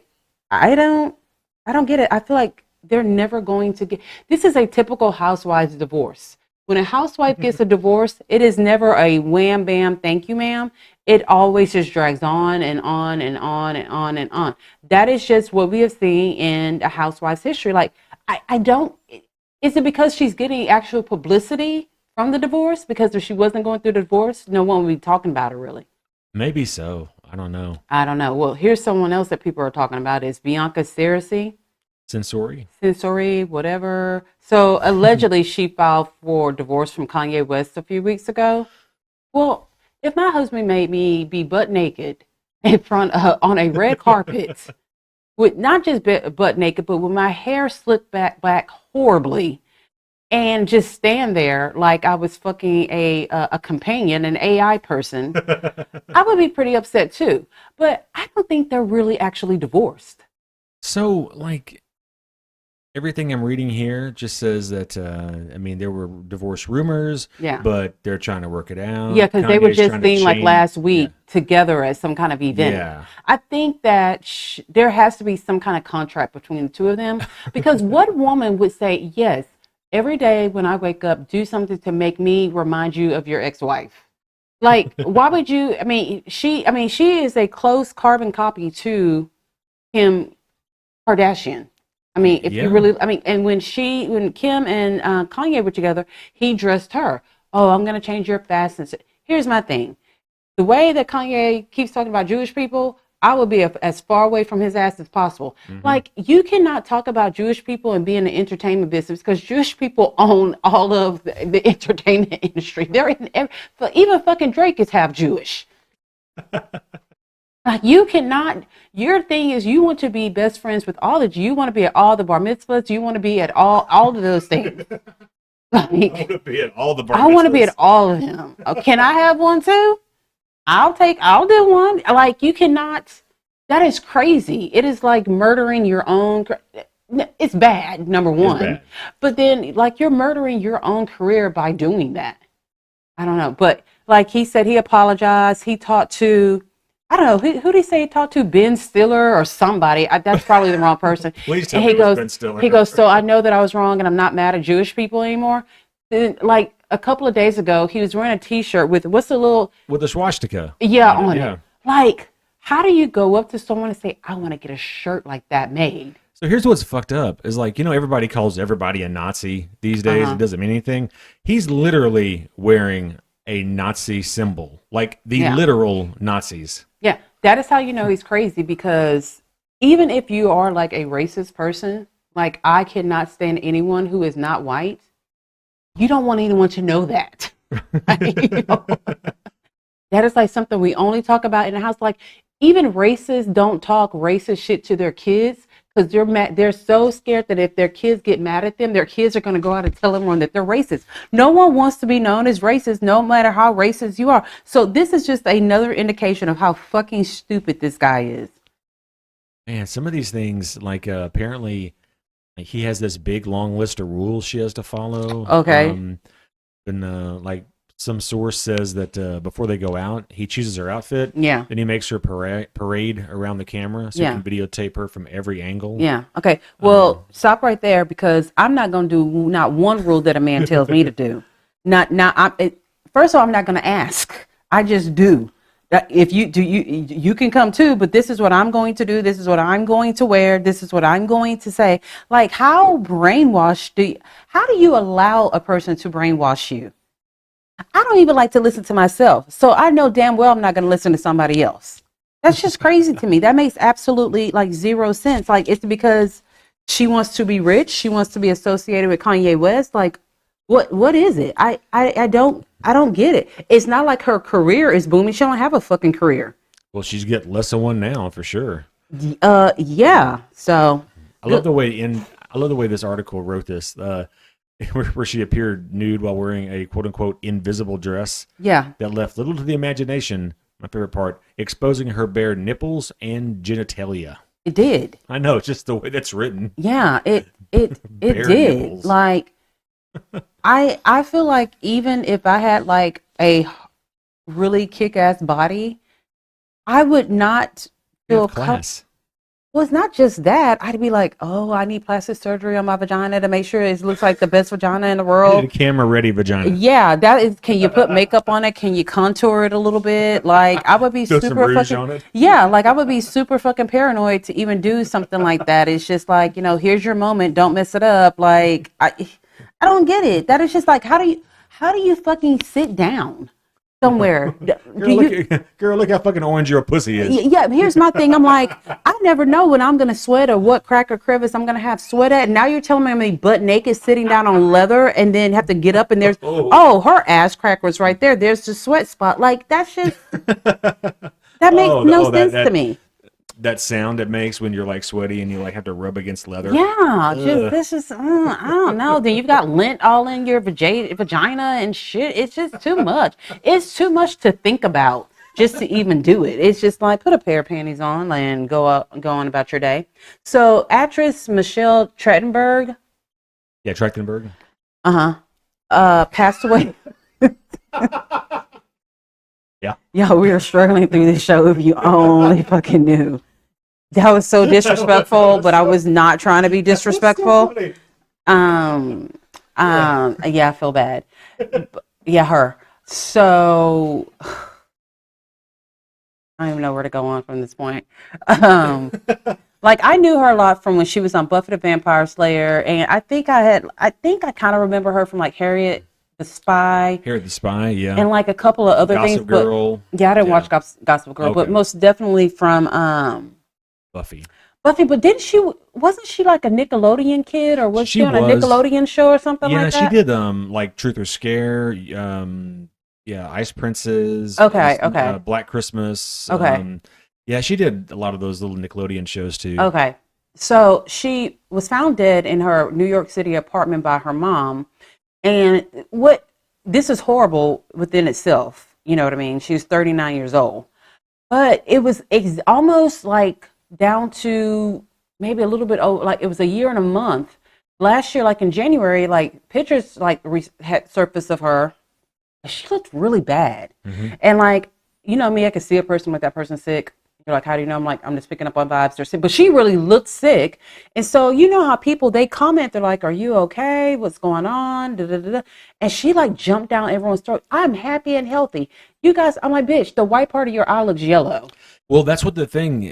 don't get it. I feel like they're never going to get. This is a typical housewife's divorce. When a housewife gets a divorce, it is never a wham bam, thank you, ma'am. It always just drags on and on and on and on and on. That is just what we have seen in a housewife's history. Like, I don't. Is it because she's getting actual publicity from the divorce? Because if she wasn't going through the divorce, no one would be talking about her, really. Maybe so. I don't know. Well, here's someone else that people are talking about is Bianca Ceraci. Sensory, whatever. So allegedly she filed for divorce from Kanye West a few weeks ago. Well, if my husband made me be butt naked in front of, on a red carpet, with not just butt naked, but with my hair slicked back horribly, and just stand there like I was fucking a companion, an AI person, I would be pretty upset too. But I don't think they're really actually divorced. So, like, everything I'm reading here just says that, there were divorce rumors, but they're trying to work it out. Yeah, because they were just seen like last week together at some kind of event. Yeah. I think that there has to be some kind of contract between the two of them, because what woman would say, yes, every day when I wake up, do something to make me remind you of your ex-wife? Like, why would you? She is a close carbon copy to Kim Kardashian. If you really, and when Kim and Kanye were together, he dressed her. Oh, I'm going to change your fashion. Here's my thing. The way that Kanye keeps talking about Jewish people, I would be as far away from his ass as possible. Mm-hmm. Like, you cannot talk about Jewish people and be in the entertainment business, because Jewish people own all of the entertainment industry. They're in even fucking Drake is half Jewish. Like, you cannot, your thing is you want to be best friends with all of you. You want to be at all the bar mitzvahs. You want to be at all of those things. Like, I want to be at all the bar mitzvahs. I want to be at all of them. Oh, can I have one too? I'll do one. Like, you cannot That is crazy. It is like murdering your own. It's bad, number one. bad. But then, like, you're murdering your own career by doing that. I don't know. But like he said, he apologized. He talked to, I don't know, who did he say he talked to? Ben Stiller or somebody. That's probably the wrong person. Please tell And me he it was goes, Ben Stiller. he goes, so I know that I was wrong and I'm not mad at Jewish people anymore. Then, like a couple of days ago, he was wearing a T-shirt with what's the little, With the swastika. on Yeah. it. Like, how do you go up to someone and say, I want to get a shirt like that made? So here's what's fucked up is like, everybody calls everybody a Nazi these days. It doesn't mean anything. He's literally wearing a Nazi symbol, like the literal Nazis. Yeah, that is how you know he's crazy, because even if you are like a racist person, like I cannot stand anyone who is not white. You don't want anyone to know that. That is like something we only talk about in the house. Like even racists don't talk racist shit to their kids because they're so scared that if their kids get mad at them, their kids are going to go out and tell everyone that they're racist. No one wants to be known as racist, no matter how racist you are. So this is just another indication of how fucking stupid this guy is. Man, some of these things, like apparently he has this big long list of rules she has to follow. Okay. And like some source says that before they go out, he chooses her outfit. Yeah. Then he makes her parade around the camera so he can videotape her from every angle. Yeah. Okay. Well, stop right there, because I'm not going to do not one rule that a man tells me to do. First of all, I'm not going to ask. I just do. If you do, you can come too, but this is what I'm going to do. This is what I'm going to wear. This is what I'm going to say. Like, how brainwashed how do you allow a person to brainwash you? I don't even like to listen to myself. So I know damn well I'm not going to listen to somebody else. That's just crazy to me. That makes absolutely like zero sense. Like, it's because she wants to be rich. She wants to be associated with Kanye West. Like, what is it? I don't get it. It's not like her career is booming. She don't have a fucking career. Well, she's getting less than one now for sure. Yeah. So I love the way this article wrote this. Where she appeared nude while wearing a quote unquote invisible dress. Yeah. That left little to the imagination. My favorite part, exposing her bare nipples and genitalia. It did. I know, it's just the way that's written. Yeah, it did. Nipples. Like, I feel like even if I had like a really kick-ass body, I would not feel class. Well, it's not just that. I'd be like, oh, I need plastic surgery on my vagina to make sure it looks like the best vagina in the world. Camera-ready vagina. Yeah, that is. Can you put makeup on it? Can you contour it a little bit? Like, I would be super fucking. On it. Yeah, like I would be super fucking paranoid to even do something like that. It's just like, here's your moment. Don't mess it up. Like, I don't get it. That is just like, how do you fucking sit down somewhere? Girl, look how fucking orange your pussy is. Yeah, here's my thing. I'm like, I never know when I'm gonna sweat or what crack or crevice I'm gonna have sweat at. And now you're telling me I'm gonna be butt naked sitting down on leather and then have to get up and there's her ass crack was right there. There's the sweat spot. Like, that's just that makes no sense to me. That sound it makes when you're like sweaty and you like have to rub against leather. Yeah, this is I don't know. Then you've got lint all in your vagina and shit. It's just too much. It's too much to think about just to even do it. It's just like, put a pair of panties on and go on about your day. So actress Michelle Trachtenberg. Yeah, Trachtenberg. Passed away. Yeah. Yeah, we are struggling through this show if you only fucking knew. That was so disrespectful, but I was not trying to be disrespectful. So yeah, I feel bad. Yeah, her. So I don't even know where to go on from this point. Like, I knew her a lot from when she was on Buffy the Vampire Slayer, and I think I kind of remember her from like Harriet the Spy. Harriet the Spy, yeah. And like a couple of other things. Gossip Girl. Yeah, I didn't watch Gossip Girl, okay. But most definitely from Buffy, but wasn't she like a Nickelodeon kid, or was she on a Nickelodeon show or something like that? Yeah, she did like Truth or Scare, Ice Princess. Okay. Black Christmas. Okay. Yeah, she did a lot of those little Nickelodeon shows too. Okay. So she was found dead in her New York City apartment by her mom. And this is horrible within itself. You know what I mean? She was 39 years old. but it was almost like down to maybe a little bit over, like it was a year and a month. Last year, like in January, like pictures like had surfaced of her. She looked really bad. And like, you know me, I could see a person like that person sick. You're like, how do you know? I'm like, I'm just picking up on vibes. They're sick, but she really looked sick. And so, you know how people, they comment, they're like, are you okay? What's going on? Da, da, da, da. And she like jumped down everyone's throat. I'm happy and healthy. You guys, I'm like, bitch, the white part of your eye looks yellow. Well, that's what the thing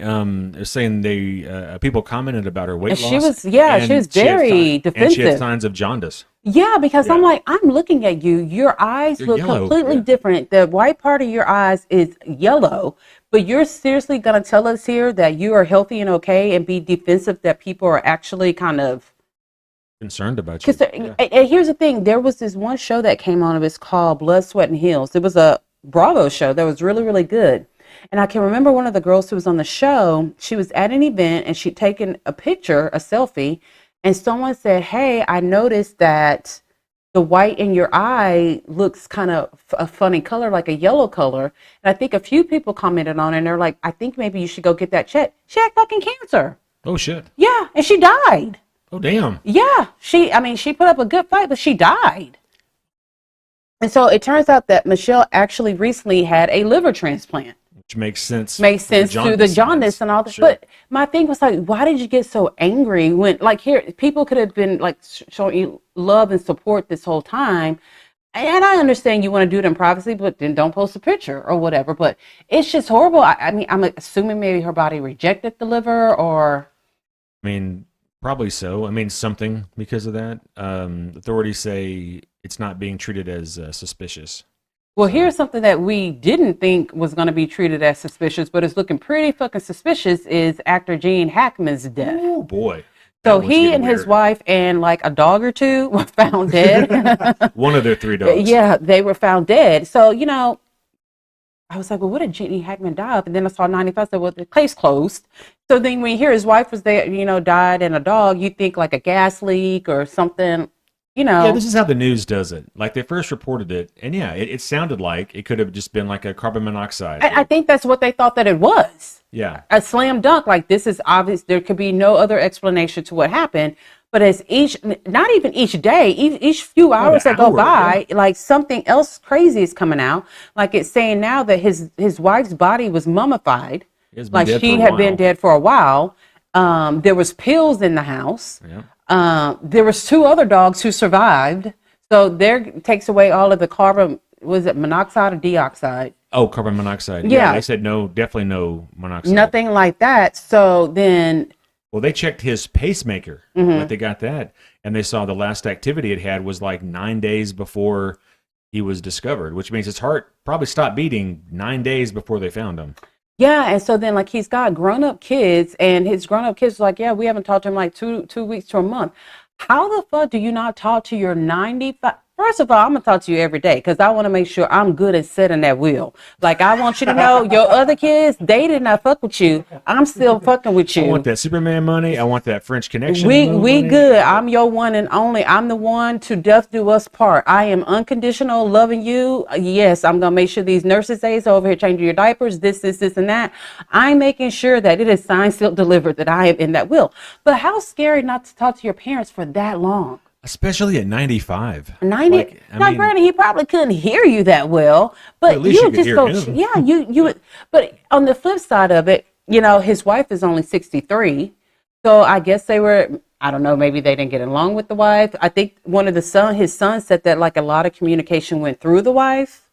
is saying. They people commented about her weight And loss. she was, yeah, she was very defensive. And she had signs of jaundice. Yeah, because I'm like, I'm looking at you. Your eyes They're look yellow, completely different. The white part of your eyes is yellow, but you're seriously going to tell us here that you are healthy and okay and be defensive, that people are actually kind of Concerned about you. And here's the thing. There was this one show that came on. It was called Blood, Sweat, and Heels. It was a Bravo show that was really, really good. And I can remember one of the girls who was on the show, she was at an event and she'd taken a picture, a selfie, and someone said, hey, I noticed that the white in your eye looks kind of a funny color, like a yellow color. And I think a few people commented on it and they're like, I think maybe you should go get that checked. She had fucking cancer. Oh, shit. Yeah, and she died. Oh, damn. Yeah, she put up a good fight, but she died. And so it turns out that Michelle actually recently had a liver transplant. Which makes sense. Makes sense through the jaundice and all that. Sure. But my thing was like, why did you get so angry when, like, here, people could have been like showing you love and support this whole time. And I understand you want to do it in privacy, but then don't post a picture or whatever. But it's just horrible. I mean, I'm assuming maybe her body rejected the liver or. I mean, probably so. I mean, something because of that. Authorities say it's not being treated as suspicious. Well, here's something that we didn't think was going to be treated as suspicious, but it's looking pretty fucking suspicious, is actor Gene Hackman's death. Oh, boy. So he and his wife and like a dog or two were found dead. One of their 3 dogs. Yeah, they were found dead. So, you know, I was like, well, what did Gene Hackman die of? And then I saw 95, said, well, the case closed. So then when you hear his wife was there, you know, died and a dog, you think like a gas leak or something. You know. Yeah, this is how the news does it. Like they first reported it, and yeah, it sounded like it could have just been like a carbon monoxide. I think that's what they thought that it was. Yeah. A slam dunk. Like, this is obvious. There could be no other explanation to what happened. But as not even each day, each few hours that go by, like something else crazy is coming out. Like it's saying now that his wife's body was mummified. Like she had been dead for a while. There was pills in the house. Yeah. There was 2 other dogs who survived. So there takes away all of the carbon, was it monoxide or dioxide? Oh, carbon monoxide. Yeah. They said no, definitely no monoxide. Nothing like that. So then. Well, they checked his pacemaker, but they got that. And they saw the last activity it had was like 9 days before he was discovered, which means his heart probably stopped beating 9 days before they found him. Yeah, and so then like he's got grown-up kids, and his grown-up kids are like, yeah, we haven't talked to him like two weeks to a month. How the fuck do you not talk to your 95? First of all, I'm gonna talk to you every day because I want to make sure I'm good at setting that wheel. Like I want you to know your other kids, they did not fuck with you. I'm still fucking with you. I want that Superman money. I want that French Connection. We money. good. I'm your one and only. I'm the one to death do us part. I am unconditional loving you. Yes, I'm gonna make sure these nurses aides are over here changing your diapers. This, and that. I'm making sure that it is signed, sealed, delivered. That I am in that will. But how scary not to talk to your parents for that long. Especially at 95. 90. Like, now, granted, he probably couldn't hear you that well, but at least you you could just hear go, him. yeah, you would. But on the flip side of it, you know, his wife is only 63. So I guess they were, I don't know, maybe they didn't get along with the wife. I think his son said that like a lot of communication went through the wife.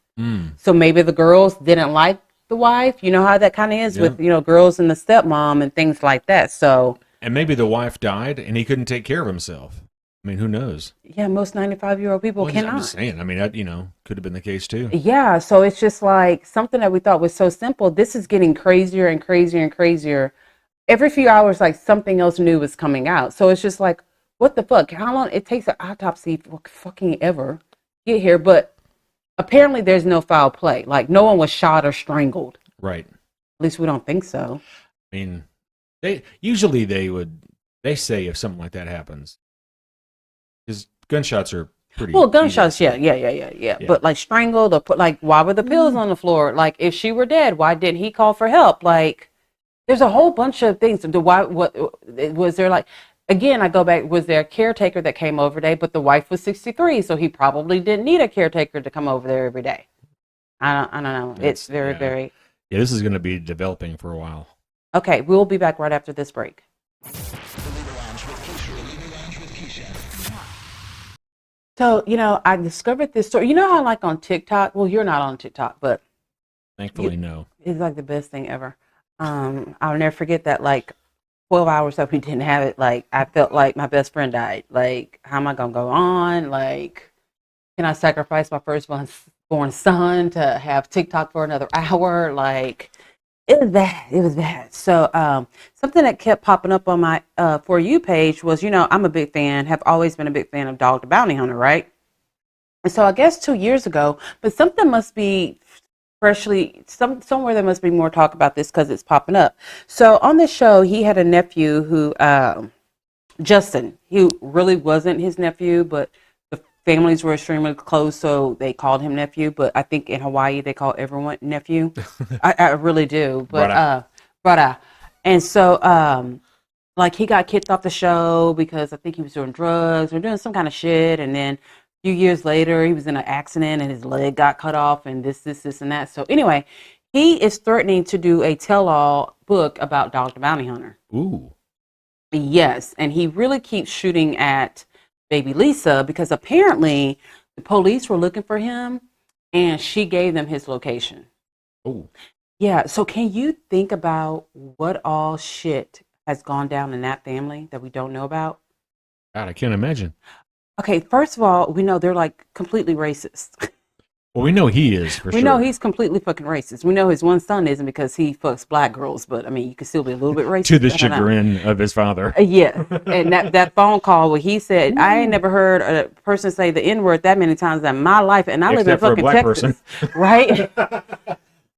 So maybe the girls didn't like the wife. You know how that kind of is with, you know, girls and the stepmom and things like that. So. And maybe the wife died and he couldn't take care of himself. I mean, who knows? Yeah, most 95-year-old people cannot. I'm just saying. I mean, that, you know, could have been the case too. Yeah, so it's just like something that we thought was so simple. This is getting crazier and crazier and crazier. Every few hours, like something else new is coming out. So it's just like, what the fuck? How long it takes an autopsy for fucking ever get here? But apparently, there's no foul play. Like no one was shot or strangled. Right. At least we don't think so. I mean, they say if something like that happens. Because gunshots are pretty. Well, easy to gunshots, say. yeah. But like strangled or put like, why were the pills on the floor? Like, if she were dead, why didn't he call for help? Like, there's a whole bunch of things. Why? What was there? Like, again, I go back. Was there a caretaker that came over day? But the wife was 63, so he probably didn't need a caretaker to come over there every day. I don't know. It's very, very. Yeah, this is going to be developing for a while. Okay, we'll be back right after this break. So, I discovered this story. You know how, like, on TikTok, well, you're not on TikTok, but Thankfully, no. it's like the best thing ever. I'll never forget that, like, 12 hours that we didn't have it. Like, I felt like my best friend died. Like, how am I going to go on? Like, can I sacrifice my firstborn son to have TikTok for another hour? Like, it was bad. It was bad. So, something that kept popping up on my For You page was, I'm a big fan, have always been a big fan of Dog the Bounty Hunter, right? And so I guess 2 years ago, but something must be somewhere there must be more talk about this because it's popping up. So on the show, he had a nephew who, Justin, he really wasn't his nephew, but the families were extremely close, so they called him nephew. But I think in Hawaii they call everyone nephew. I really do. But brother. And so like he got kicked off the show because I think he was doing drugs or doing some kind of shit, and then a few years later he was in an accident and his leg got cut off and this and that. So anyway, he is threatening to do a tell-all book about Dog the Bounty Hunter. Ooh. Yes, and he really keeps shooting at baby Lisa because apparently the police were looking for him and she gave them his location. Oh. Yeah, so can you think about what all shit has gone down in that family that we don't know about? God, I can't imagine. Okay, first of all, we know they're like completely racist. Well, we know he is for sure. We know he's completely fucking racist. We know his one son isn't because he fucks black girls, but I mean, you can still be a little bit racist. To the chagrin of his father. Yeah, and that phone call where he said, I ain't never heard a person say the N-word that many times in my life, and I live in fucking Texas. Right?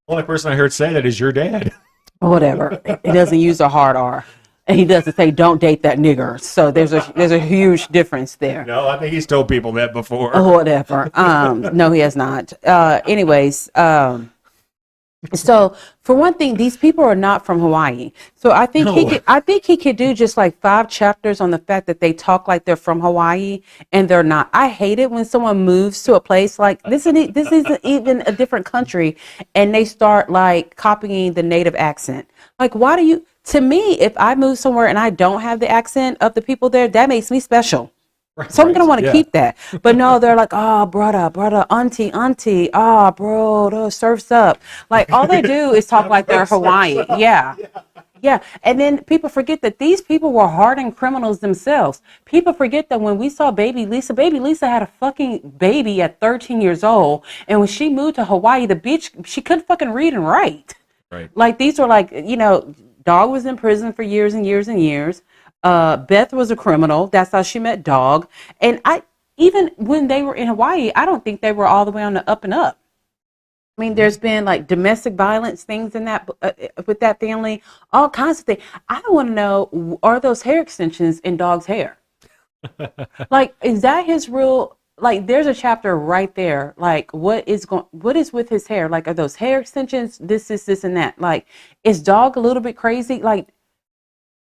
Only person I heard say that is your dad. Whatever. He doesn't use a hard R. And he doesn't say, don't date that nigger. So there's a huge difference there. No, I think he's told people that before. Whatever. No, he has not. Anyways, so for one thing, these people are not from Hawaii. So I think he could do just like 5 chapters on the fact that they talk like they're from Hawaii and they're not. I hate it when someone moves to a place like this isn't even a different country and they start like copying the native accent. Like, why do you? To me, if I move somewhere and I don't have the accent of the people there, that makes me special. Right, so I'm going to want to keep that. But no, they're like, oh, brother, auntie, oh, bro, those surfs up. Like, all they do is talk like they're Hawaii. Yeah. And then people forget that these people were hardened criminals themselves. People forget that when we saw baby Lisa had a fucking baby at 13 years old. And when she moved to Hawaii, the bitch, she couldn't fucking read and write. Right. Like, these were like, Dog was in prison for years and years and years. Beth was a criminal. That's how she met Dog. And even when they were in Hawaii, I don't think they were all the way on the up and up. I mean, there's been like domestic violence things in that with that family, all kinds of things. I want to know, are those hair extensions in Dog's hair? Like, is that his real? Like, there's a chapter right there. Like, what is with his hair? Like, are those hair extensions? This, and that. Like, is Dog a little bit crazy? Like,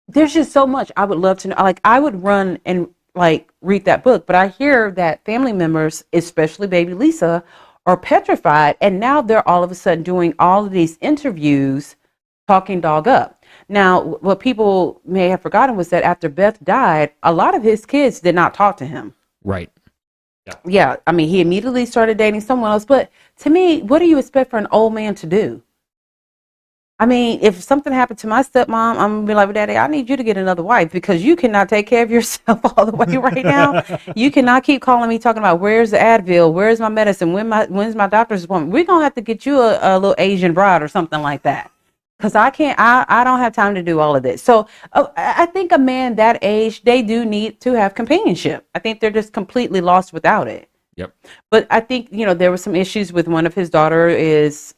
there's just so much I would love to know. Like, I would run and like read that book, but I hear that family members, especially baby Lisa, are petrified, and now they're all of a sudden doing all of these interviews, talking Dog up. Now, what people may have forgotten was that after Beth died, a lot of his kids did not talk to him. Right. Yeah, I mean, he immediately started dating someone else. But to me, what do you expect for an old man to do? I mean, if something happened to my stepmom, I'm going to be like, Daddy, I need you to get another wife because you cannot take care of yourself all the way right now. You cannot keep calling me talking about where's the Advil, where's my medicine, when's my doctor's appointment. We're going to have to get you a little Asian bride or something like that. Because I don't have time to do all of this. So I think a man that age, they do need to have companionship. I think they're just completely lost without it. Yep. But I think, there were some issues with one of his daughter is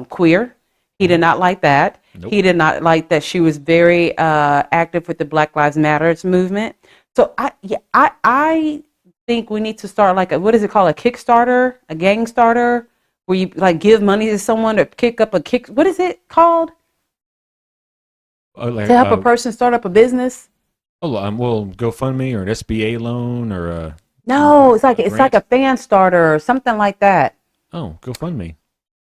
queer. He did not like that. Nope. He did not like that she was very active with the Black Lives Matter movement. So I think we need to start like what is it called? A Kickstarter, a gang starter, where you like give money to someone to kick up a kick. What is it called? Like, To help a person start up a business? well, GoFundMe or an SBA loan or a No, it's like grant? a fan starter or something like that. Oh, GoFundMe.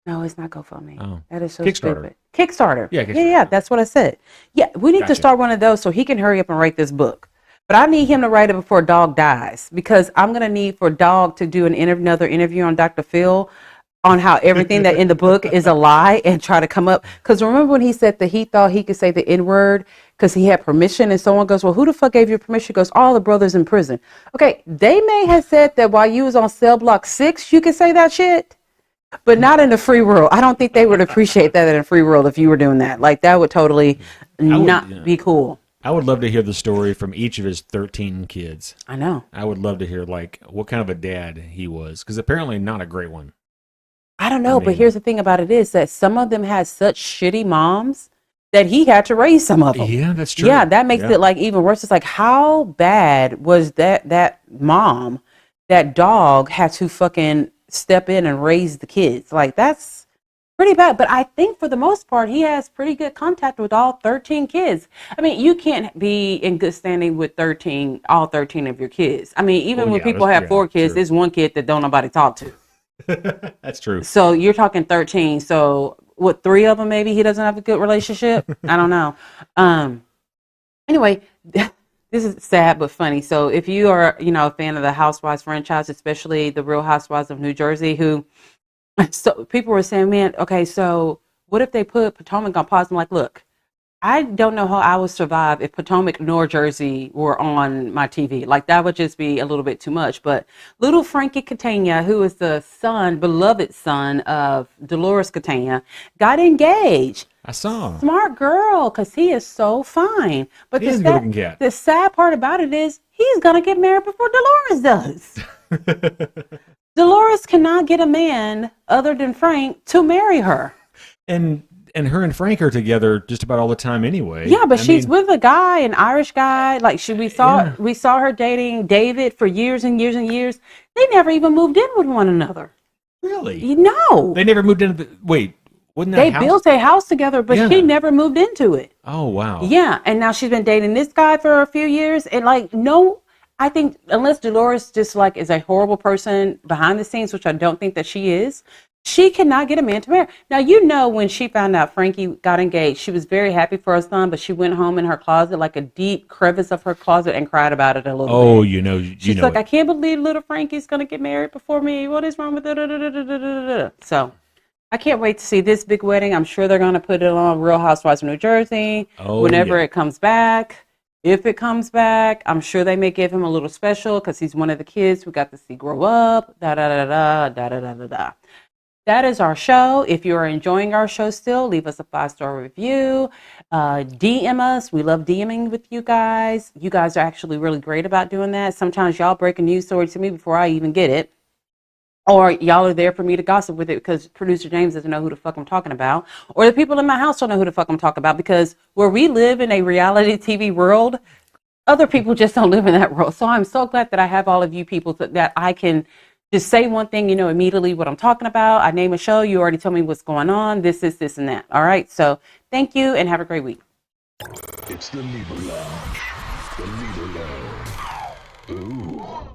No, it's not GoFundMe. Oh, That is so Kickstarter. stupid. Kickstarter. Yeah, Yeah, Kickstarter. yeah, that's what I said. Yeah, we need to Gotcha. start one of those so he can hurry up and write this book. But I need him to write it before Dog dies because I'm gonna need for Dog to do another interview on Dr. Phil on how everything that in the book is a lie and try to come up. Because remember when he said that he thought he could say the N word because he had permission, and someone goes, "Well, who the fuck gave you permission?" He goes, "All the brothers in prison." Okay, they may have said that while you was on cell block 6, you could say that shit. But not in the free world. I don't think they would appreciate that in a free world if you were doing that. Like that would totally not be cool. I would love to hear the story from each of his 13 kids. I know. I would love to hear like what kind of a dad he was, because apparently not a great one. I don't know, I but mean- here's the thing about it is that some of them had such shitty moms that he had to raise some of them. Yeah, that's true. Yeah, that makes it like even worse. It's like how bad was that mom, that Dog had to fucking step in and raise the kids. Like that's pretty bad. But I think for the most part, he has pretty good contact with all 13 kids. I mean, you can't be in good standing with all 13 of your kids. I mean, even when people have 4 kids, true. there's one kid that don't nobody talk to. That's true. So you're talking 13. So what, 3 of them maybe he doesn't have a good relationship? I don't know. Anyway, this is sad but funny. So if you are, a fan of the Housewives franchise, especially the Real Housewives of New Jersey, so people were saying, man, okay, so what if they put Potomac on pause? I'm like, look, I don't know how I would survive if Potomac nor Jersey were on my TV. Like that would just be a little bit too much. But little Frankie Catania, who is the beloved son of Dolores Catania, got engaged. I saw. Smart girl, because he is so fine. But He is a good-looking cat. the sad part about it is he's going to get married before Dolores does. Dolores cannot get a man other than Frank to marry her. And her and Frank are together just about all the time anyway. Yeah, but I she's mean, with a guy, an Irish guy. Like we saw her dating David for years and years and years. They never even moved in with one another. really? No. They never moved into wait, wasn't that They house? built a house together, but Yeah. she never moved into it. Oh, wow. Yeah, and now she's been dating this guy for a few years, and I think unless Dolores just like is a horrible person behind the scenes, which I don't think that she is, she cannot get a man to marry. Now, when she found out Frankie got engaged, she was very happy for her son, but she went home in her closet, like a deep crevice of her closet, and cried about it a little bit. Oh, She's like, I can't believe little Frankie's going to get married before me. What is wrong with it? So I can't wait to see this big wedding. I'm sure they're going to put it on Real Housewives of New Jersey whenever it comes back. If it comes back, I'm sure they may give him a little special because he's one of the kids we got to see grow up. That is our show. If you are enjoying our show still, leave us a 5-star review. DM us. We love DMing with you guys. You guys are actually really great about doing that. Sometimes y'all break a news story to me before I even get it. Or y'all are there for me to gossip with it because producer James doesn't know who the fuck I'm talking about. Or the people in my house don't know who the fuck I'm talking about because where we live in a reality TV world, other people just don't live in that world. So I'm so glad that I have all of you people that I can just say one thing, immediately what I'm talking about. I name a show. You already tell me what's going on. This, and that. All right. So thank you and have a great week. It's the Libra Lounge. The Libra Lounge. Ooh.